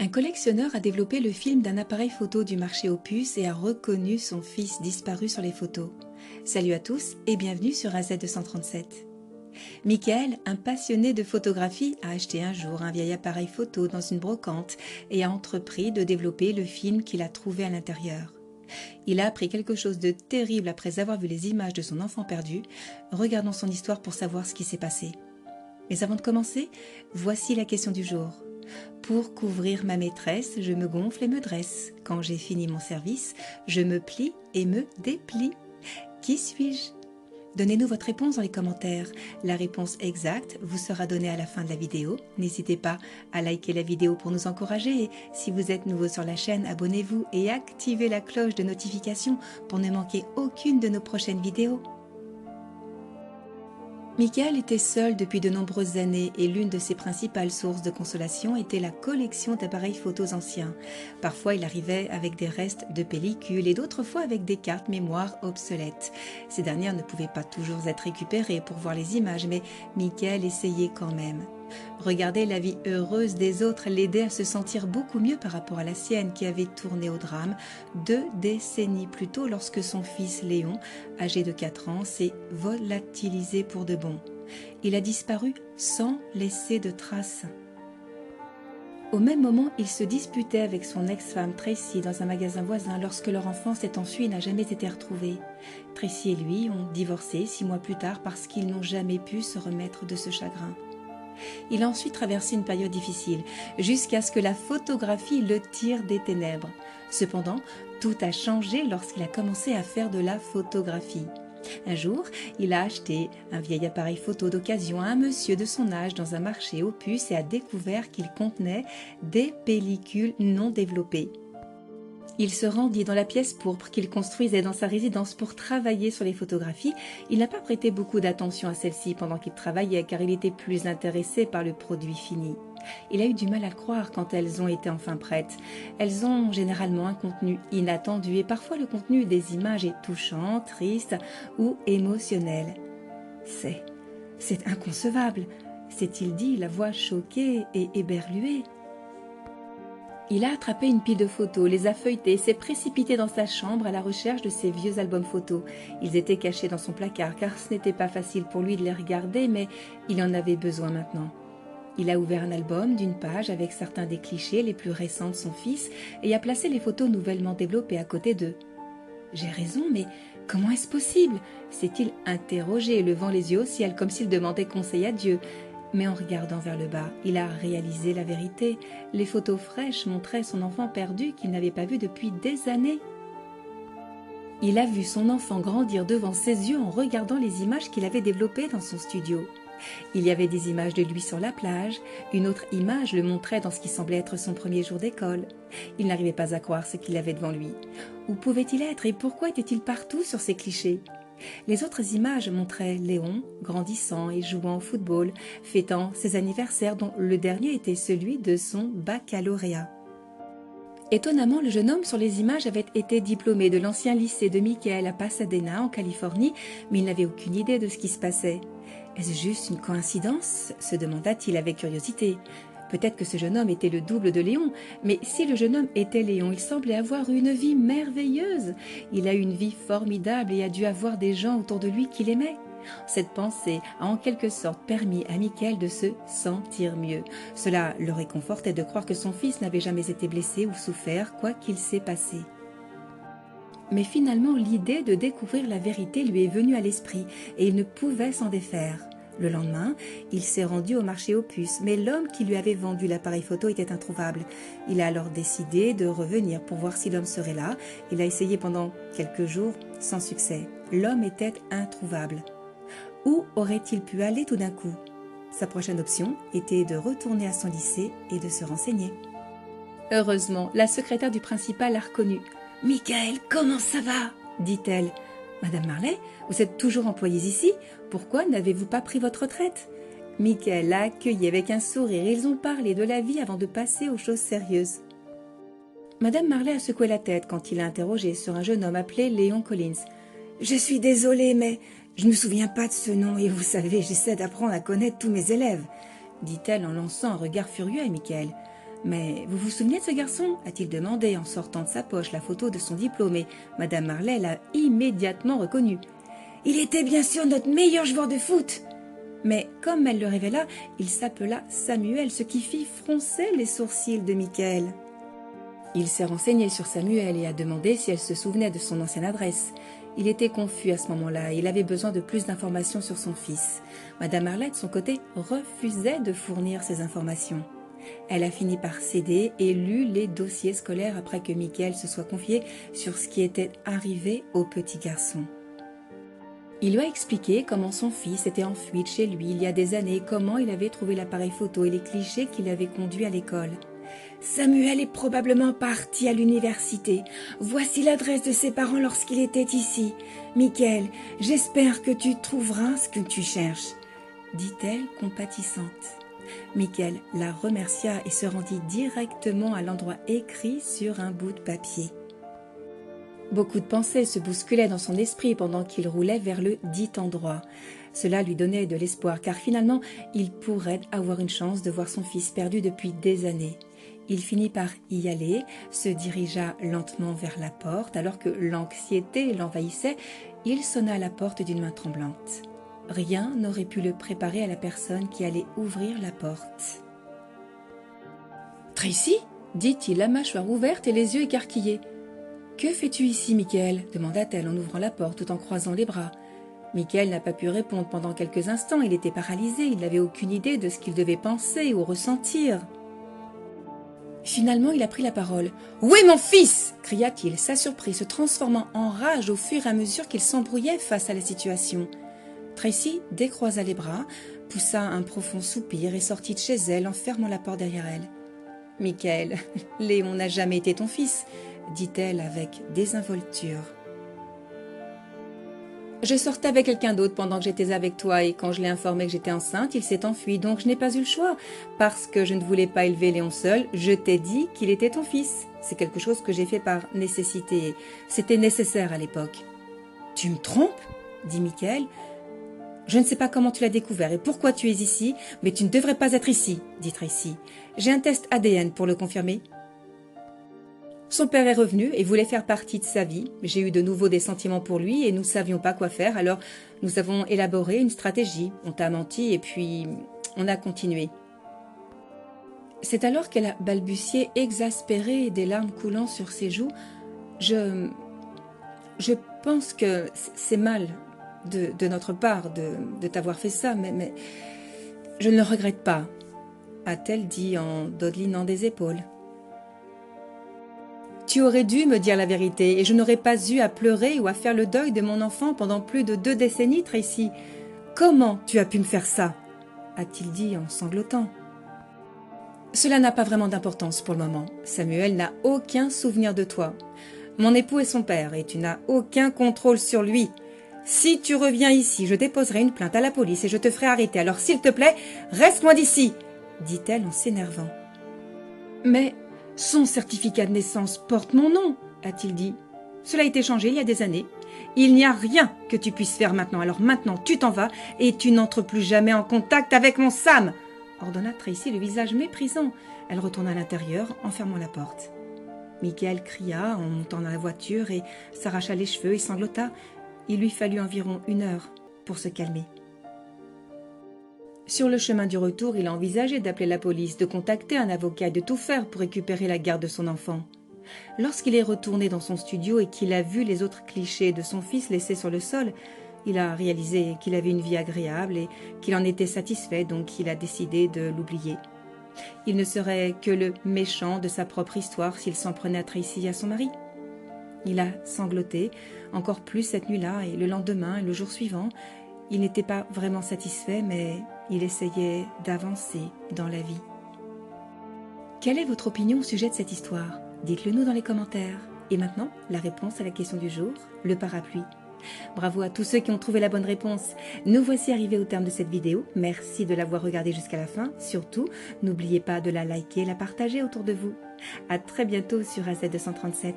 Un collectionneur a développé le film d'un appareil photo du marché aux puces et a reconnu son fils disparu sur les photos. Salut à tous et bienvenue sur AZ237. Michael, un passionné de photographie, a acheté un jour un vieil appareil photo dans une brocante et a entrepris de développer le film qu'il a trouvé à l'intérieur. Il a appris quelque chose de terrible après avoir vu les images de son enfant perdu. Regardons son histoire pour savoir ce qui s'est passé. Mais avant de commencer, voici la question du jour. Pour couvrir ma maîtresse, je me gonfle et me dresse. Quand j'ai fini mon service, je me plie et me déplie. Qui suis-je? Donnez-nous votre réponse dans les commentaires. La réponse exacte vous sera donnée à la fin de la vidéo. N'hésitez pas à liker la vidéo pour nous encourager. Et si vous êtes nouveau sur la chaîne, abonnez-vous et activez la cloche de notification pour ne manquer aucune de nos prochaines vidéos. Michael était seul depuis de nombreuses années et l'une de ses principales sources de consolation était la collection d'appareils photos anciens. Parfois, il arrivait avec des restes de pellicules et d'autres fois avec des cartes mémoire obsolètes. Ces dernières ne pouvaient pas toujours être récupérées pour voir les images, mais Michael essayait quand même. Regarder la vie heureuse des autres l'aidait à se sentir beaucoup mieux par rapport à la sienne qui avait tourné au drame 2 décennies plus tôt lorsque son fils Léon, âgé de 4 ans, s'est volatilisé pour de bon. Il a disparu sans laisser de traces. Au même moment, il se disputait avec son ex-femme Tracy dans un magasin voisin lorsque leur enfant s'est enfui et n'a jamais été retrouvé. Tracy et lui ont divorcé 6 mois plus tard parce qu'ils n'ont jamais pu se remettre de ce chagrin. Il a ensuite traversé une période difficile, jusqu'à ce que la photographie le tire des ténèbres. Cependant, tout a changé lorsqu'il a commencé à faire de la photographie. Un jour, il a acheté un vieil appareil photo d'occasion à un monsieur de son âge dans un marché aux puces et a découvert qu'il contenait des pellicules non développées. Il se rendit dans la pièce pourpre qu'il construisait dans sa résidence pour travailler sur les photographies. Il n'a pas prêté beaucoup d'attention à celle-ci pendant qu'il travaillait car il était plus intéressé par le produit fini. Il a eu du mal à le croire quand elles ont été enfin prêtes. Elles ont généralement un contenu inattendu et parfois le contenu des images est touchant, triste ou émotionnel. C'est inconcevable, s'est-il dit, la voix choquée et éberluée. Il a attrapé une pile de photos, les a feuilletées et s'est précipité dans sa chambre à la recherche de ses vieux albums photos. Ils étaient cachés dans son placard car ce n'était pas facile pour lui de les regarder, mais il en avait besoin maintenant. Il a ouvert un album d'une page avec certains des clichés les plus récents de son fils et a placé les photos nouvellement développées à côté d'eux. « J'ai raison, mais comment est-ce possible ?» s'est-il interrogé, levant les yeux au ciel comme s'il demandait conseil à Dieu. Mais en regardant vers le bas, il a réalisé la vérité. Les photos fraîches montraient son enfant perdu qu'il n'avait pas vu depuis des années. Il a vu son enfant grandir devant ses yeux en regardant les images qu'il avait développées dans son studio. Il y avait des images de lui sur la plage, une autre image le montrait dans ce qui semblait être son premier jour d'école. Il n'arrivait pas à croire ce qu'il avait devant lui. Où pouvait-il être et pourquoi était-il partout sur ces clichés ? Les autres images montraient Léon grandissant et jouant au football, fêtant ses anniversaires dont le dernier était celui de son baccalauréat. Étonnamment, le jeune homme sur les images avait été diplômé de l'ancien lycée de Michael à Pasadena en Californie, mais il n'avait aucune idée de ce qui se passait. « Est-ce juste une coïncidence ?» se demanda-t-il avec curiosité. Peut-être que ce jeune homme était le double de Léon, mais si le jeune homme était Léon, il semblait avoir une vie merveilleuse. Il a eu une vie formidable et a dû avoir des gens autour de lui qu'il aimait. Cette pensée a en quelque sorte permis à Michael de se sentir mieux. Cela le réconfortait de croire que son fils n'avait jamais été blessé ou souffert, quoi qu'il s'est passé. Mais finalement, l'idée de découvrir la vérité lui est venue à l'esprit et il ne pouvait s'en défaire. Le lendemain, il s'est rendu au marché aux puces, mais l'homme qui lui avait vendu l'appareil photo était introuvable. Il a alors décidé de revenir pour voir si l'homme serait là. Il a essayé pendant quelques jours sans succès. L'homme était introuvable. Où aurait-il pu aller tout d'un coup? Sa prochaine option était de retourner à son lycée et de se renseigner. Heureusement, la secrétaire du principal l'a reconnu. « Michael, comment ça va ?» dit-elle. « Madame Marley, vous êtes toujours employée ici. Pourquoi n'avez-vous pas pris votre retraite ?» Michael l'a accueilli avec un sourire et ils ont parlé de la vie avant de passer aux choses sérieuses. Madame Marley a secoué la tête quand il l'a interrogé sur un jeune homme appelé Léon Collins. « Je suis désolée, mais je ne me souviens pas de ce nom et vous savez, j'essaie d'apprendre à connaître tous mes élèves, » dit-elle en lançant un regard furieux à Michael. Mais vous vous souvenez de ce garçon a-t-il demandé en sortant de sa poche la photo de son diplôme et Madame Marley l'a immédiatement reconnu. « Il était bien sûr notre meilleur joueur de foot !» Mais comme elle le révéla, il s'appela Samuel, ce qui fit froncer les sourcils de Michael. Il s'est renseigné sur Samuel et a demandé si elle se souvenait de son ancienne adresse. Il était confus à ce moment-là et il avait besoin de plus d'informations sur son fils. Madame Marley, de son côté, refusait de fournir ces informations. Elle a fini par céder et lut les dossiers scolaires après que Michael se soit confié sur ce qui était arrivé au petit garçon. Il lui a expliqué comment son fils était enfui de chez lui il y a des années, comment il avait trouvé l'appareil photo et les clichés qui l'avaient conduit à l'école. « Samuel est probablement parti à l'université. Voici l'adresse de ses parents lorsqu'il était ici. Michael, j'espère que tu trouveras ce que tu cherches, » dit-elle compatissante. Michael la remercia et se rendit directement à l'endroit écrit sur un bout de papier. Beaucoup de pensées se bousculaient dans son esprit pendant qu'il roulait vers le dit endroit. Cela lui donnait de l'espoir car finalement, il pourrait avoir une chance de voir son fils perdu depuis des années. Il finit par y aller, se dirigea lentement vers la porte. Alors que l'anxiété l'envahissait, il sonna à la porte d'une main tremblante. Rien n'aurait pu le préparer à la personne qui allait ouvrir la porte. « Tracy » dit-il, la mâchoire ouverte et les yeux écarquillés. « Que fais-tu ici, Michael » demanda-t-elle en ouvrant la porte tout en croisant les bras. Michael n'a pas pu répondre pendant quelques instants. Il était paralysé, il n'avait aucune idée de ce qu'il devait penser ou ressentir. Finalement, il a pris la parole. « Où est mon fils ?» cria-t-il, sa surprise se transformant en rage au fur et à mesure qu'il s'embrouillait face à la situation. Tracy décroisa les bras, poussa un profond soupir et sortit de chez elle en fermant la porte derrière elle. « Michael, Léon n'a jamais été ton fils », dit-elle avec désinvolture. Je sortais avec quelqu'un d'autre pendant que j'étais avec toi et quand je l'ai informé que j'étais enceinte, il s'est enfui, donc je n'ai pas eu le choix. Parce que je ne voulais pas élever Léon seul, je t'ai dit qu'il était ton fils. C'est quelque chose que j'ai fait par nécessité. C'était nécessaire à l'époque. « Tu me trompes ?» dit Michael. « Je ne sais pas comment tu l'as découvert et pourquoi tu es ici, mais tu ne devrais pas être ici, » dit Tracy. « J'ai un test ADN pour le confirmer. » Son père est revenu et voulait faire partie de sa vie. J'ai eu de nouveau des sentiments pour lui et nous ne savions pas quoi faire, alors nous avons élaboré une stratégie. On t'a menti et puis on a continué. C'est alors qu'elle a balbutié, exaspérée, des larmes coulant sur ses joues. Je pense que c'est mal de notre part de t'avoir fait ça, mais je ne le regrette pas, a-t-elle dit en dodelinant des épaules. Tu aurais dû me dire la vérité et je n'aurais pas eu à pleurer ou à faire le deuil de mon enfant pendant plus de 2 décennies, Tracy. Comment tu as pu me faire ça ? A-t-il dit en sanglotant. Cela n'a pas vraiment d'importance pour le moment. Samuel n'a aucun souvenir de toi. Mon époux est son père et tu n'as aucun contrôle sur lui. Si tu reviens ici, je déposerai une plainte à la police et je te ferai arrêter. Alors s'il te plaît, reste loin d'ici, dit-elle en s'énervant. Mais son certificat de naissance porte mon nom, a-t-il dit. Cela a été changé il y a des années. Il n'y a rien que tu puisses faire maintenant. Alors maintenant, tu t'en vas et tu n'entres plus jamais en contact avec mon Sam, ordonna Tracy, le visage méprisant. Elle retourna à l'intérieur en fermant la porte. Michael cria en montant dans la voiture et s'arracha les cheveux et sanglota. Il lui fallut environ 1 heure pour se calmer. Sur le chemin du retour, il a envisagé d'appeler la police, de contacter un avocat et de tout faire pour récupérer la garde de son enfant. Lorsqu'il est retourné dans son studio et qu'il a vu les autres clichés de son fils laissés sur le sol, il a réalisé qu'il avait une vie agréable et qu'il en était satisfait, donc il a décidé de l'oublier. Il ne serait que le méchant de sa propre histoire s'il s'en prenait à Tracy et à son mari. Il a sangloté encore plus cette nuit-là et le lendemain et le jour suivant. Il n'était pas vraiment satisfait, mais il essayait d'avancer dans la vie. Quelle est votre opinion au sujet de cette histoire ? Dites-le nous dans les commentaires. Et maintenant, la réponse à la question du jour, le parapluie. Bravo à tous ceux qui ont trouvé la bonne réponse. Nous voici arrivés au terme de cette vidéo. Merci de l'avoir regardée jusqu'à la fin. Surtout, n'oubliez pas de la liker et la partager autour de vous. À très bientôt sur AZ237.